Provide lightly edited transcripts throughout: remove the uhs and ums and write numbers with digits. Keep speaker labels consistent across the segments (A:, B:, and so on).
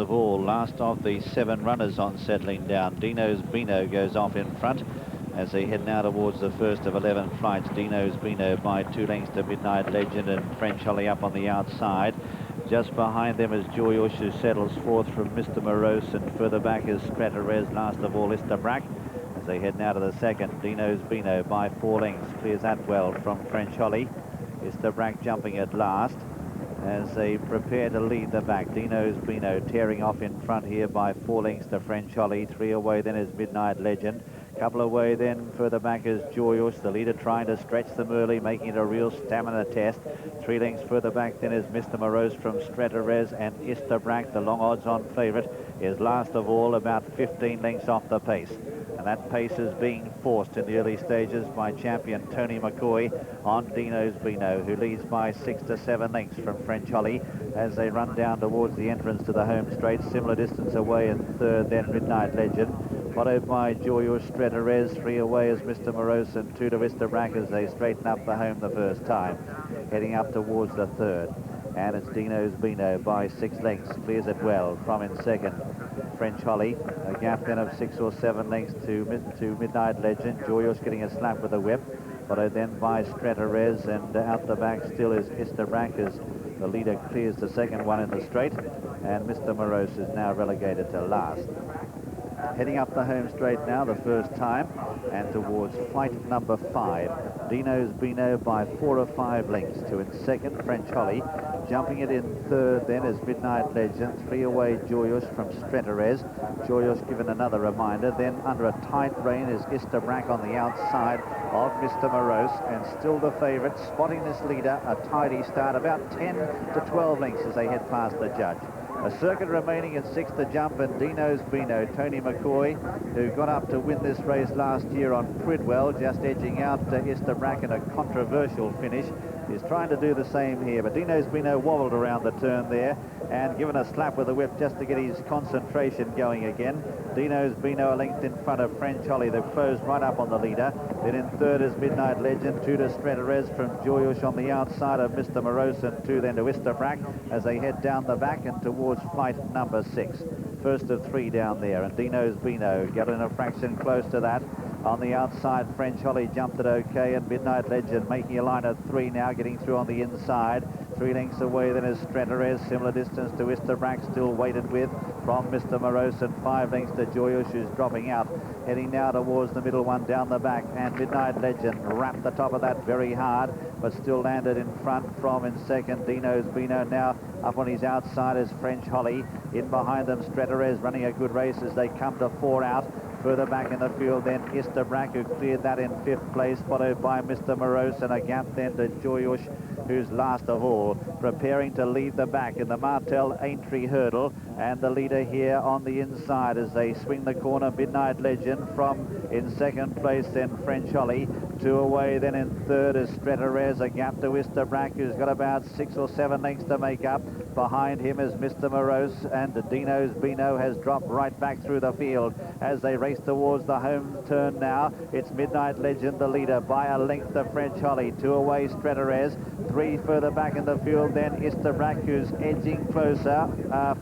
A: Of all, last of the 7 runners on settling down. Dino's Beano goes off in front as they head now towards the first of 11 flights. Dino's Beano by 2 lengths to Midnight Legend, and French Holly up on the outside. Just behind them is Joyous, who settles fourth from Mr. Morose, and further back is Straterez. Last of all, Istabraq. As they head now to the second, Dino's Beano by 4 lengths clears that well from French Holly. Istabraq jumping at last as they prepare to lead the back. Dino's Beano tearing off in front here by 4 lengths to French Holly. 3 away then is Midnight Legend. Couple away then further back is Joyous, the leader, trying to stretch them early, making it a real stamina test. 3 lengths further back then is Mr. Morose from Straterez, and Istabraq, the long odds on favourite, is last of all, about 15 lengths off the pace. And that pace is being forced in the early stages by champion Tony McCoy on Dino's Beano, who leads by 6 to 7 lengths from French Holly as they run down towards the entrance to the home straight. Similar distance away in third then Midnight Legend, followed by Joyous, Straterez. 3 away is Mr. Morose, and 2 to Istabraq as they straighten up the home the first time. Heading up towards the third, and it's Dino's Beano by 6 lengths, clears it well from in second French Holly. A gap then of 6 or 7 lengths to Midnight Legend. Joyous getting a slap with a whip, followed then by Straterez, and out the back still is Istabraq as the leader clears the second one in the straight, and Mr. Morose is now relegated to last. Heading up the home straight now the first time, and towards flight number 5. Dino's Beano by 4 or 5 lengths to in second French Holly. Jumping it in third then is Midnight Legend. 3 away Joyous from Straterez. Joyous given another reminder. Then under a tight rein is Istabraq on the outside of Mr. Morose, and still the favourite, spotting this leader, a tidy start, about 10 to 12 lengths as they head past the judge. A circuit remaining at 6 to jump, and Dino's Beano, Tony McCoy, who got up to win this race last year on Pridwell, just edging out Istabraq in a controversial finish, is trying to do the same here. But Dino's Beano wobbled around the turn there and given a slap with the whip just to get his concentration going again. Dino's Beano a length in front of French Holly. They've closed right up on the leader. Then in third is Midnight Legend. 2 to Straterez from Joyous on the outside of Mr. Morose, and 2 then to Istabraq as they head down the back and towards flight number 6. First of 3 down there, and Dino's Beano got in a fraction close to that. On the outside, French Holly jumped it okay, and Midnight Legend making a line of 3 now, getting through on the inside. 3 lengths away then is Straterez, similar distance to Istabraq, still weighted with from Mr. Morose, and 5 lengths to Joyous, who's dropping out. Heading now towards the middle one down the back, and Midnight Legend wrapped the top of that very hard, but still landed in front from in second. Dino's Beano now up on his outside is French Holly. In behind them, Straterez running a good race as they come to 4 out. Further back in the field then Istabraq, who cleared that in 5th place, followed by Mr. Morose, and a gap then to Joyous, who's last of all, preparing to lead the back in the Martell Aintree hurdle. And the leader here on the inside as they swing the corner, Midnight Legend from in 2nd place, then French Holly. 2 away then in third is Straterez, a gap to Istabraq, who's got about 6 or 7 lengths to make up. Behind him is Mr. Morose, and Dino's Beano has dropped right back through the field as they race towards the home turn now. It's Midnight Legend, the leader, by a length to French Holly. 2 away Straterez. 3 further back in the field then Istabraq, who's edging closer.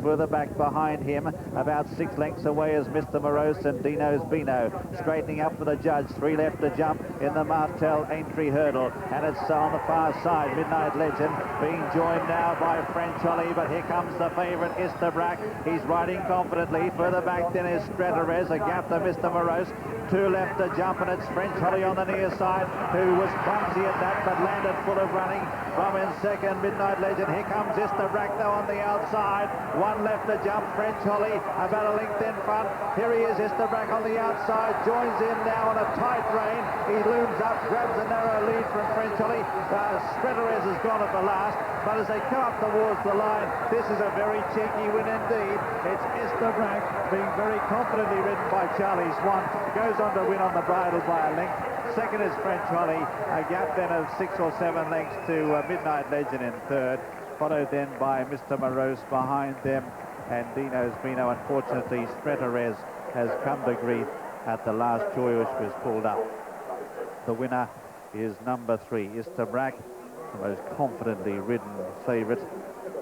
A: Further back behind him, about 6 lengths away, is Mr. Morose, and Dino's Beano straightening up for the judge. 3 left to jump in the Martell Aintree hurdle, and it's on the far side, Midnight Legend being joined now by French Holly, but here comes the favourite Istabraq. He's riding confidently. Further back then is Straterez, a gap to Mr. Morose. 2 left to jump, and it's French Holly on the near side, who was clumsy at that but landed full of running from in second, Midnight Legend. Here comes Istabraq though on the outside. 1 left to jump, French Holly about a length in front. Here he is, Istabraq on the outside, joins in now on a tight rein. He looms up, grabs a narrow lead from French Holly. Straterez has gone at the last, but as they come up towards the line, this is a very cheeky win indeed. It's Istabraq being very confidently ridden by Charlie Swan. Goes on to win on the bridle by a length. Second is French Holly, a gap then of 6 or 7 lengths to Midnight Legend in third, followed then by Mr. Morose behind them, and Dino's Beano. Unfortunately, Straterez has come to grief at the last. Joyous was pulled up. The winner is number 3, Istabraq, the most confidently ridden favourite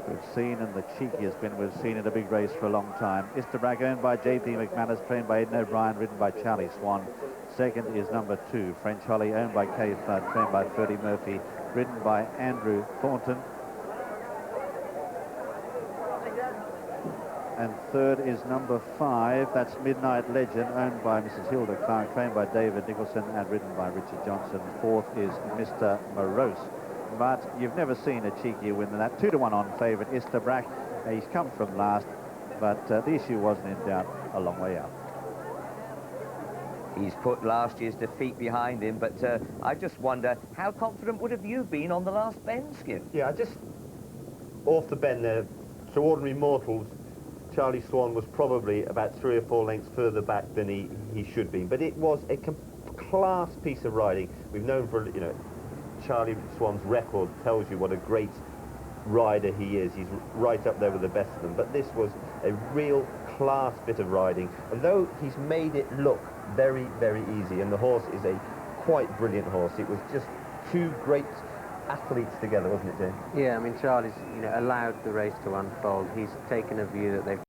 A: we've seen, and the cheekiest bin we've seen in a big race for a long time. Istabraq, owned by J.P. McManus, trained by Aidan O'Brien, ridden by Charlie Swan. Second is number 2, French Holly, owned by Kay Flood, trained by Ferdy Murphy, ridden by Andrew Thornton. And third is number 5, that's Midnight Legend, owned by Mrs. Hilda Clark, trained by David Nicholson and ridden by Richard Johnson. Fourth is Mr. Morose. But you've never seen a cheekier win than that. 2-1 on favourite Istabraq. He's come from last, but the issue wasn't in doubt a long way out.
B: He's put last year's defeat behind him, but I just wonder, how confident would have you been on the last bend, Skip?
C: Yeah, just off the bend there, to ordinary mortals, Charlie Swan was probably about 3 or 4 lengths further back than he should be. But it was a class piece of riding. We've known for, you know, Charlie Swan's record tells you what a great rider he is. He's right up there with the best of them. But this was a real class bit of riding. And though he's made it look very, very easy, and the horse is a quite brilliant horse, it was just 2 great athletes together, wasn't it, James?
D: Yeah, I mean, Charlie's, you know, allowed the race to unfold. He's taken a view that they've